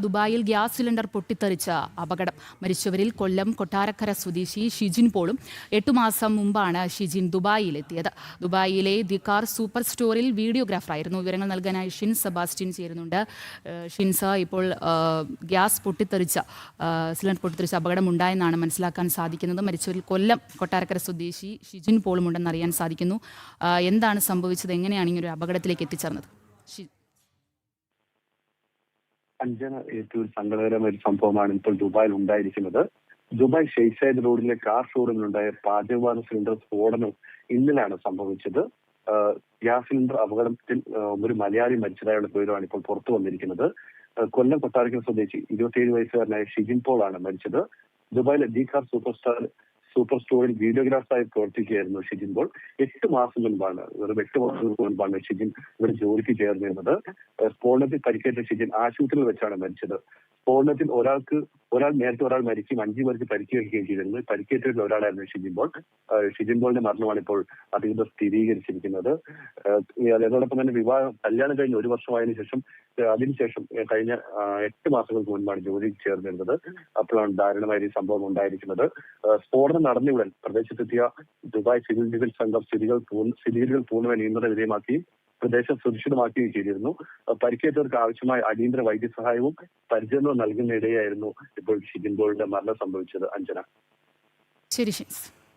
ദുബായിൽ gas cylinder പൊട്ടിത്തെറിച്ച അപകടം. മരിച്ചവരിൽ കൊല്ലം കൊട്ടാരക്കര സ്വദേശി ഷിജിൻ പോളും. 8 മാസം മുമ്പാണ് ഷിജിൻ ദുബായിലെത്തിയത്. ദുബായിലെ ദി കാർ സൂപ്പർ സ്റ്റോറിൽ വീഡിയോഗ്രാഫറായിരുന്നു. വിവരങ്ങൾ നൽകാനായി ഷിൻ സെബാസ്റ്റ്യൻ ചേരുന്നുണ്ട്. ഷിൻസ, ഇപ്പോൾ ഗ്യാസ് പൊട്ടിത്തെറിച്ച സിലിണ്ടർ പൊട്ടിത്തെറിച്ച അപകടം ഉണ്ടായെന്നാണ് മനസ്സിലാക്കാൻ സാധിക്കുന്നത്. മരിച്ചവരിൽ കൊല്ലം കൊട്ടാരക്കര സ്വദേശി ഷിജിൻ പോളും ഉണ്ടെന്ന് അറിയാൻ സാധിക്കുന്നു. എന്താണ് സംഭവിച്ചത്? എങ്ങനെയാണ് ഇങ്ങനൊരു അപകടത്തിലേക്ക് എത്തിച്ചേർന്നത്? അഞ്ജന, ഏറ്റവും സങ്കടകരമായ ഒരു സംഭവമാണ് ഇപ്പോൾ ദുബായിൽ ഉണ്ടായിരിക്കുന്നത്. ദുബായ് ഷെയ്ഖ് സയദ് റോഡിലെ കാർ ഷോറൂമിലുണ്ടായ പാചകവാതക സിലിണ്ടർ സ്ഫോടനം ഇന്നലെയാണ് സംഭവിച്ചത്. ഗ്യാസ് സിലിണ്ടർ അപകടത്തിൽ ഒരു മലയാളി മരിച്ചതായുള്ള വിവരമാണ് ഇപ്പോൾ പുറത്തു വന്നിരിക്കുന്നത്. കൊല്ലം കൊട്ടാരക്കര സ്വദേശി 27 വയസ്സുകാരനായ ഷിജിൻ പോൾ ആണ് മരിച്ചത്. ദുബായിലെ ദി കാർ സൂപ്പർ സ്റ്റോറിൽ വീഡിയോഗ്രാഫറായി പ്രവർത്തിക്കുകയായിരുന്നു ഷിജിൻ പോൾ. 8 മാസം മുൻപാണ്, വെറും 8 മാസം മുൻപാണ് ഷിജിൻ ഇവിടെ ജോലിക്ക് ചേർന്നിരുന്നത്. സ്ഫോടനത്തിൽ പരിക്കേറ്റ ഷിജിൻ ആശുപത്രിയിൽ വെച്ചാണ് മരിച്ചത്. സ്ഫോടനത്തിൽ നേരത്തെ ഒരാൾ മരിക്കുകയും 5 പേർക്ക് പരിക്കേൽക്കുകയും ചെയ്തിരുന്നു. പരിക്കേറ്റവരിൽ ഒരാളായിരുന്നു ഷിജിൻ പോൾ. ഷിജിൻ പോളിന്റെ മരണമാണ് ഇപ്പോൾ അധികൃതർ സ്ഥിരീകരിച്ചിരിക്കുന്നത്. അതോടൊപ്പം തന്നെ കല്യാണം കഴിഞ്ഞ് 1 വർഷമായതിനു ശേഷം അതിനുശേഷം കഴിഞ്ഞ 8 മാസങ്ങൾക്ക് മുൻപാണ് ജോലിക്ക് ചേർന്നിരുന്നത്. അപ്പോഴാണ് ദാരുണമായ ഈ സംഭവം ഉണ്ടായിരിക്കുന്നത്. സ്ഫോടനം നടന്നയുടൻ പ്രദേശത്തെത്തിയ ദുബായ് സിവിൽ ഡിഫൻസ് സംഘം സ്ഥിതിഗതികൾ പൂർണ്ണമായി നിയന്ത്രണ വിധേയമാക്കി പ്രദേശം സുരക്ഷിതമാക്കുകയും ചെയ്തിരുന്നു. പരിക്കേറ്റവർക്ക് ആവശ്യമായ അടിയന്തര വൈദ്യസഹായവും പരിചരണവും നൽകുന്നതിനിടെയായിരുന്നു ഇപ്പോൾ ഷിജിൻ പോളിന്റെ മരണം സംഭവിച്ചത്. അഞ്ജന. ശരി.